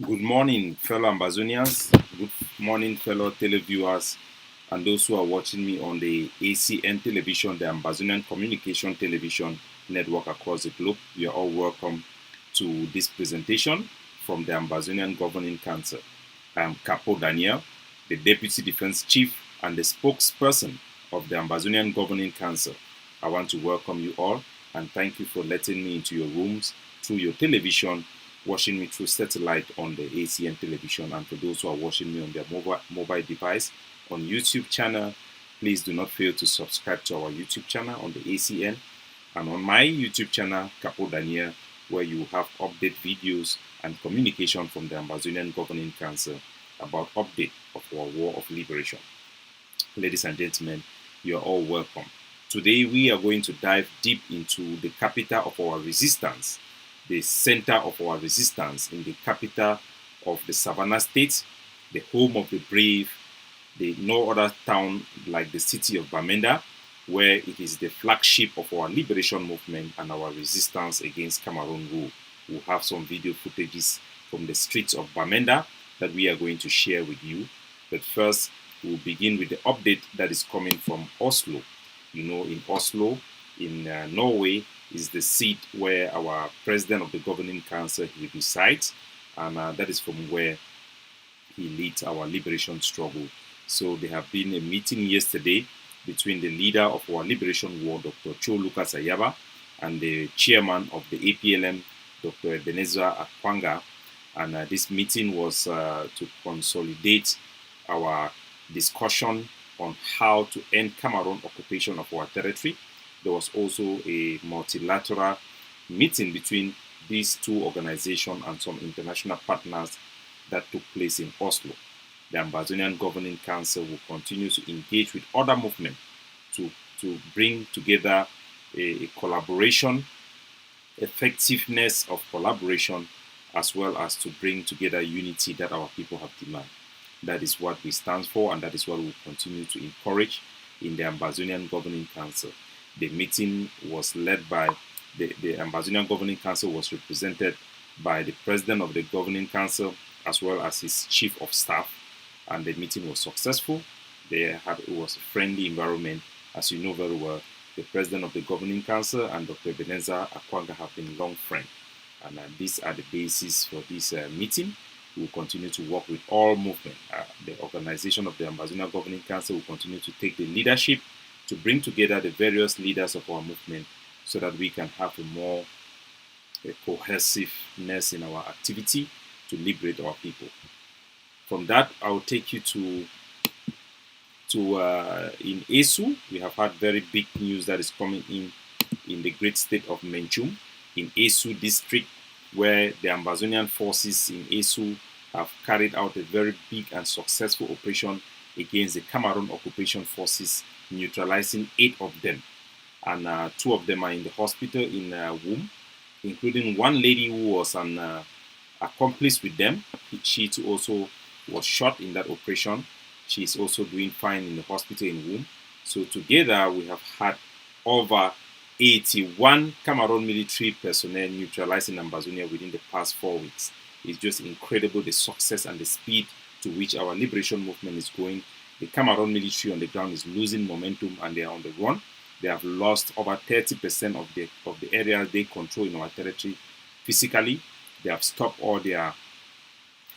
Good morning, fellow Ambazonians. Good morning, fellow televiewers, and those who are watching me on the ACN television, the Ambazonian Communication Television Network across the globe. You are all welcome to this presentation from the Ambazonian Governing Council. I am Capo Daniel, the Deputy Defense Chief and the spokesperson of the Ambazonian Governing Council. I want to welcome you all and thank you for letting me into your rooms through your television, watching me through satellite on the ACN television, and for those who are watching me on their mobile device on YouTube channel, please do not fail to subscribe to our YouTube channel on the ACN and on my YouTube channel, Capo Daniel, where you have update videos and communication from the Ambazonian Governing Council about update of our War of Liberation. Ladies and gentlemen, you are all welcome. Today we are going to dive deep into the capital of our resistance, the center of our resistance in the capital of the Savannah State, the home of the brave, the no other town like the city of Bamenda, where it is the flagship of our liberation movement and our resistance against Cameroon rule. We'll have some video footages from the streets of Bamenda that we are going to share with you. But first, we'll begin with the update that is coming from Oslo. You know, in Oslo, in Norway, is the seat where our president of the governing council resides, and that is from where he leads our liberation struggle. So there have been a meeting yesterday between the leader of our liberation war, Dr. Cho Lucas Ayaba, and the chairman of the APLM, Dr. Ebenezer Akwanga, and this meeting was to consolidate our discussion on how to end Cameroon occupation of our territory. There was also a multilateral meeting between these two organizations and some international partners that took place in Oslo. The Ambazonian Governing Council will continue to engage with other movements to bring together a collaboration, effectiveness of collaboration, as well as to bring together unity that our people have demanded. That is what we stand for, and that is what we will continue to encourage in the Ambazonian Governing Council. The meeting was led by the Ambazonian Governing Council was represented by the president of the Governing Council as well as his chief of staff, and the meeting was successful. It was a friendly environment. As you know very well, the president of the Governing Council and Dr. Ebenezer Akwanga have been long friends, and these are the basis for this meeting. We will continue to work with all movements. The organization of the Ambazonia Governing Council will continue to take the leadership to bring together the various leaders of our movement so that we can have a more cohesiveness in our activity to liberate our people. From that, I will take you to in Esu. We have had very big news that is coming in the great state of Menchum, in Esu district, where the Ambazonian forces in Esu have carried out a very big and successful operation against the Cameroon occupation forces, neutralizing 8 of them. And 2 of them are in the hospital in Womb, including one lady who was an accomplice with them. She too also was shot in that operation. She is also doing fine in the hospital in Womb. So together we have had over 81 Cameroon military personnel neutralizing Ambazonia within the past 4 weeks. It's just incredible the success and the speed to which our liberation movement is going. The Cameroon military on the ground is losing momentum and they are on the run. They have lost over 30% of the areas they control in our territory physically. They have stopped all their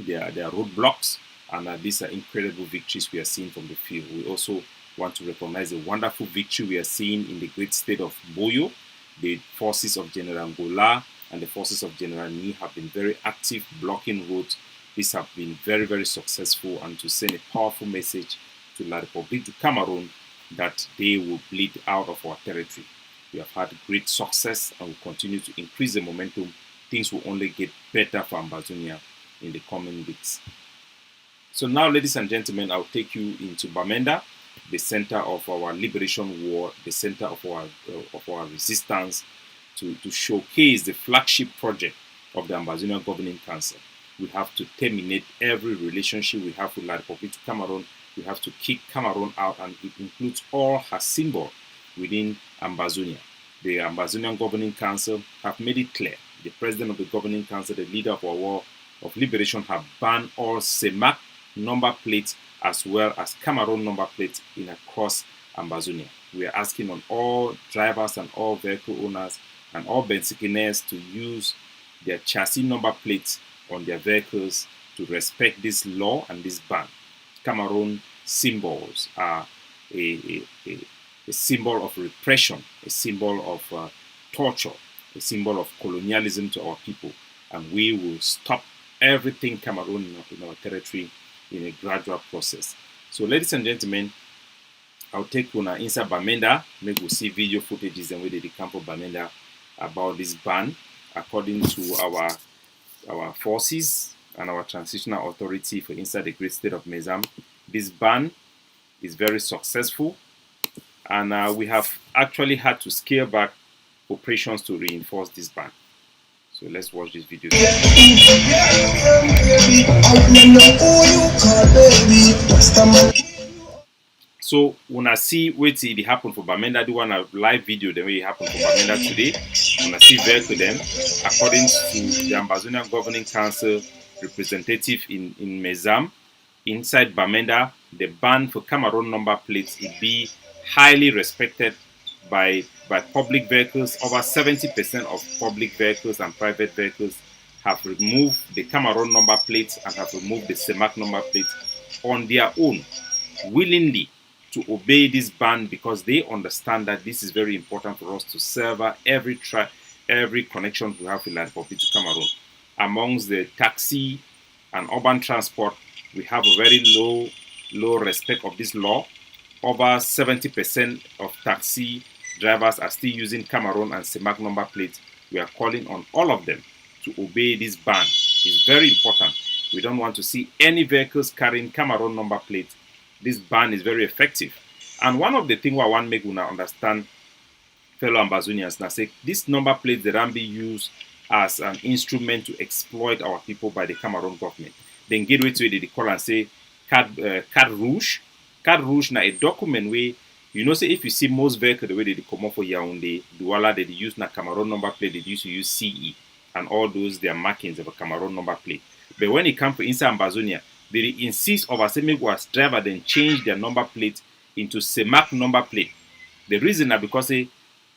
roadblocks, and these are incredible victories we are seeing from the field. We also want to recognize the wonderful victory we are seeing in the great state of Boyo. The forces of General Ngola and the forces of General Ni have been very active blocking roads. These have been very, very successful, and to send a powerful message to La République du Cameroon that they will bleed out of our territory. We have had great success and will continue to increase the momentum. Things will only get better for Ambazonia in the coming weeks. So now, ladies and gentlemen, I'll take you into Bamenda, the center of our liberation war, the center of our resistance, to showcase the flagship project of the Ambazonian Governing Council. We have to terminate every relationship we have with La République du Cameroon. We have to kick Cameroon out, and it includes all her symbols within Ambazonia. The Ambazonian Governing Council have made it clear. The president of the Governing Council, the leader of our war of Liberation have banned all CEMAC number plates as well as Cameroon number plates in across Ambazonia. We are asking on all drivers and all vehicle owners and all bicyclists to use their chassis number plates on their vehicles to respect this law and this ban. Cameroon symbols are a symbol of repression, a symbol of torture, a symbol of colonialism to our people, and we will stop everything Cameroon in our territory in a gradual process. So, ladies and gentlemen, I'll take una inside Bamenda. Maybe we'll see video footages and we did the camp of Bamenda about this ban. According to our forces and our transitional authority for inside the great state of Mezam, this ban is very successful, and we have actually had to scale back operations to reinforce this ban. So let's watch this video. So when I see what it happened for Bamenda, do one a live video the way it happened for Bamenda today. When I see vehicle them, according to the Ambazonia Governing Council representative in Mezam, inside Bamenda, the ban for Cameroon number plates will be highly respected by public vehicles. Over 70% of public vehicles and private vehicles have removed the Cameroon number plates and have removed the CEMAC number plates on their own, willingly, to obey this ban, because they understand that this is very important for us to serve every connection we have with La Republic to Cameroon. Amongst the taxi and urban transport, we have a very low respect of this law. Over 70% of taxi drivers are still using Cameroon and CEMAC number plates. We are calling on all of them to obey this ban. It's very important. We don't want to see any vehicles carrying Cameroon number plates. This ban is very effective. And one of the things I want to make you understand, fellow Ambazonians, now say this number plates that can be used as an instrument to exploit our people by the Cameroon government. Then get to it, they call and say card rouge. Card rouge na a document where, you know, say if you see most vehicles the way they come up for Yaoundé, Douala, they use na Cameroon number plate, they used to use CE and all those their markings of a Cameroon number plate. But when it comes to inside Ambazonia, they insist over saying was driver then change their number plate into CEMAC number plate. The reason is because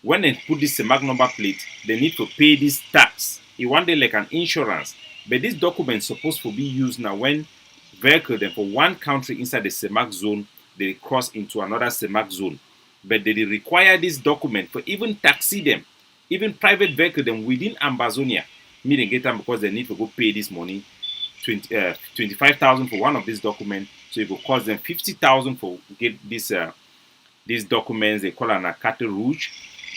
when they put this CEMAC number plate, they need to pay this tax. It one day like an insurance. But this document is supposed to be used now when vehicle then for one country inside the CEMAC zone, they cross into another CEMAC zone. But they require this document for even taxi them, even private vehicle them within Ambazonia. Meaning get them because they need to go pay this money. 25,000 for one of these documents, so it will cost them 50,000 for get these documents. They call an carte rouge,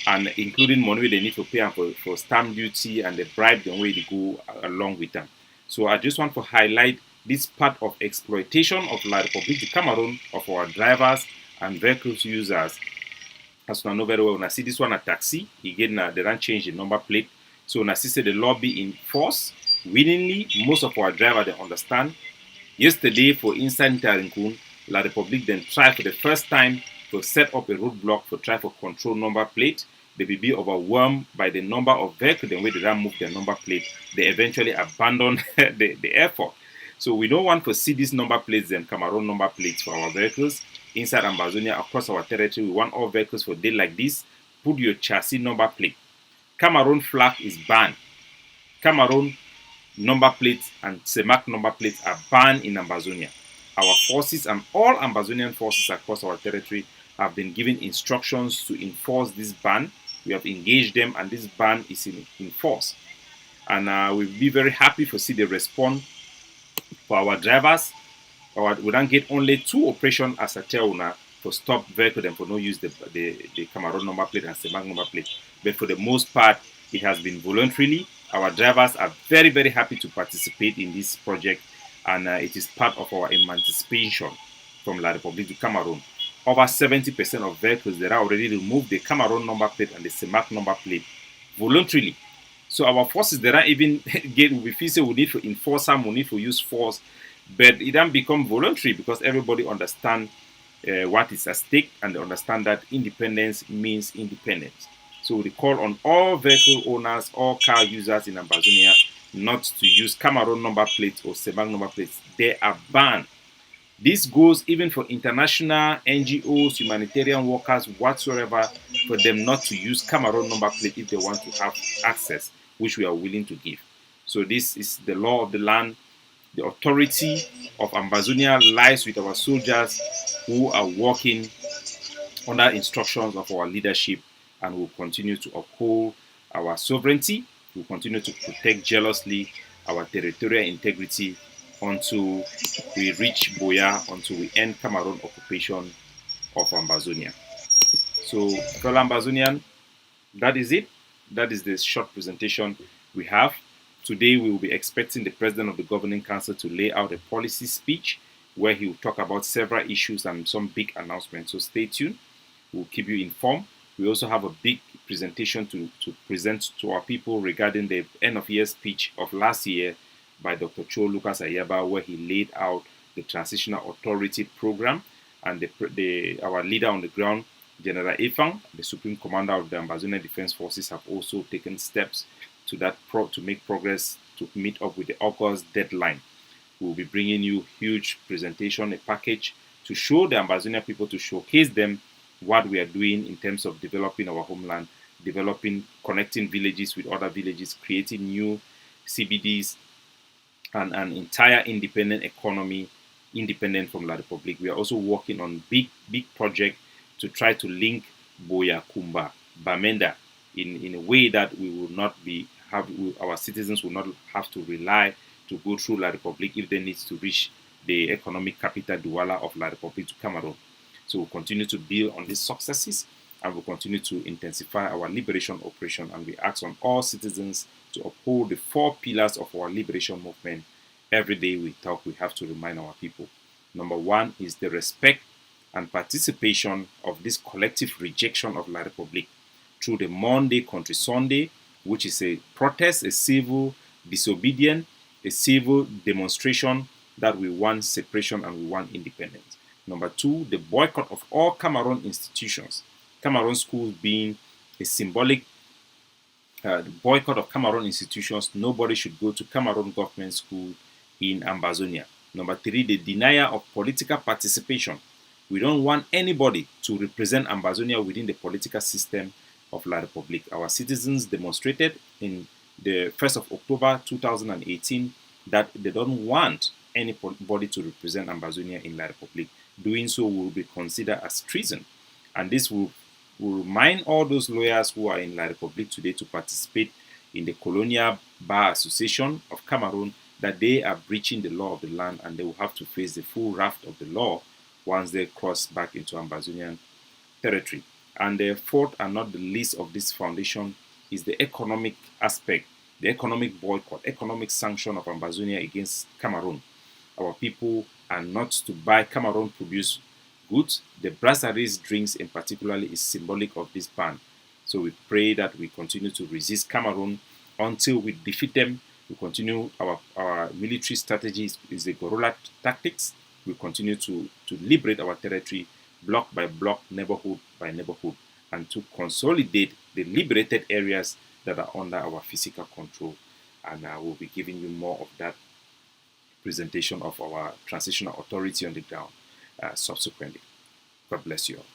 and including money they need to pay for stamp duty and the bribe the way they go along with them. So I just want to highlight this part of exploitation of La Republique du Cameroon of our drivers and vehicles users. As you know very well, when I see this one a taxi, again they don't change the number plate. So when I see the law be in force willingly, most of our drivers they understand. Yesterday for inside Tarinkun, La Republique then tried for the first time to set up a roadblock for try for control number plate. They will be overwhelmed by the number of vehicles and way they don't move their number plate. They eventually abandon the effort. So we don't want to see these number plates and Cameroon number plates for our vehicles inside Ambazonia across our territory. We want all vehicles for day like this. Put your chassis number plate. Cameroon flag is banned. Cameroon number plates and CEMAC number plates are banned in Ambazonia. Our forces and all Ambazonian forces across our territory have been given instructions to enforce this ban. We have engaged them and this ban is in force. And we'll be very happy to see the response for our drivers. We don't get only 2 operations as a tell now to stop vehicle and for no use the Cameroon number plate and CEMAC number plate. But for the most part, it has been voluntarily. Our drivers are very, very happy to participate in this project, and it is part of our emancipation from La Republique du Cameroon. Over 70% of vehicles that are already removed the Cameroon number plate and the CEMAC number plate voluntarily. So our forces that are even we feel say we need to enforce some, we need to use force, but it then become voluntary because everybody understand what is at stake and they understand that independence means independence. So we call on all vehicle owners, all car users in Ambazonia, not to use Cameroon number plates or CEMAC number plates. They are banned. This goes even for international NGOs, humanitarian workers, whatsoever, for them not to use Cameroon number plate if they want to have access, which we are willing to give. So this is the law of the land. The authority of Ambazonia lies with our soldiers who are working under instructions of our leadership and will continue to uphold our sovereignty. We'll continue to protect jealously our territorial integrity until we reach Boya, until we end Cameroon occupation of Ambazonia. So, fellow Ambazonian, that is it. That is the short presentation we have. Today, we will be expecting the President of the Governing Council to lay out a policy speech where he will talk about several issues and some big announcements. So stay tuned. We'll keep you informed. We also have a big presentation to present to our people regarding the end of year speech of last year by Dr. Cho Lucas Ayaba, where he laid out the Transitional Authority Program, and our leader on the ground, General Efang, the Supreme Commander of the Ambazonia Defense Forces, have also taken steps to make progress to meet up with the August deadline. We'll be bringing you huge presentation, a package to show the Ambazonia people, to showcase them what we are doing in terms of developing our homeland, connecting villages with other villages, creating new CBDs, and an entire independent economy, independent from La Republic. We are also working on big project to try to link Boya, Kumba, Bamenda in a way that we will not our citizens will not have to rely to go through La Republic if they need to reach the economic capital Douala of La Republic to Cameroon. So we'll continue to build on these successes, and we'll continue to intensify our liberation operation. And we ask on all citizens to uphold the 4 pillars of our liberation movement. Every day we talk, we have to remind our people. Number 1 is the respect and participation of this collective rejection of La Republic through the Monday Country Sunday, which is a protest, a civil disobedience, a civil demonstration that we want separation and we want independence. Number 2, the boycott of all Cameroon institutions. Cameroon schools being a symbolic boycott of Cameroon institutions. Nobody should go to Cameroon government school in Ambazonia. Number 3, the denial of political participation. We don't want anybody to represent Ambazonia within the political system of La Republic. Our citizens demonstrated in the 1st of October 2018 that they don't want anybody to represent Ambazonia in La Republic. Doing so will be considered as treason. And this will remind all those lawyers who are in La Republic today to participate in the Colonial Bar Association of Cameroon that they are breaching the law of the land, and they will have to face the full wrath of the law once they cross back into Ambazonian territory. And the fourth and not the least of this foundation is the economic aspect, the economic boycott, economic sanction of Ambazonia against Cameroon. Our people are not to buy Cameroon-produced goods. The brasseries drinks in particular is symbolic of this ban. So we pray that we continue to resist Cameroon until we defeat them. We continue our military strategies is the guerrilla tactics. We continue to liberate our territory block by block, neighborhood by neighborhood, and to consolidate the liberated areas that are under our physical control. And I will be giving you more of that presentation of our transitional authority on the ground subsequently. God bless you all.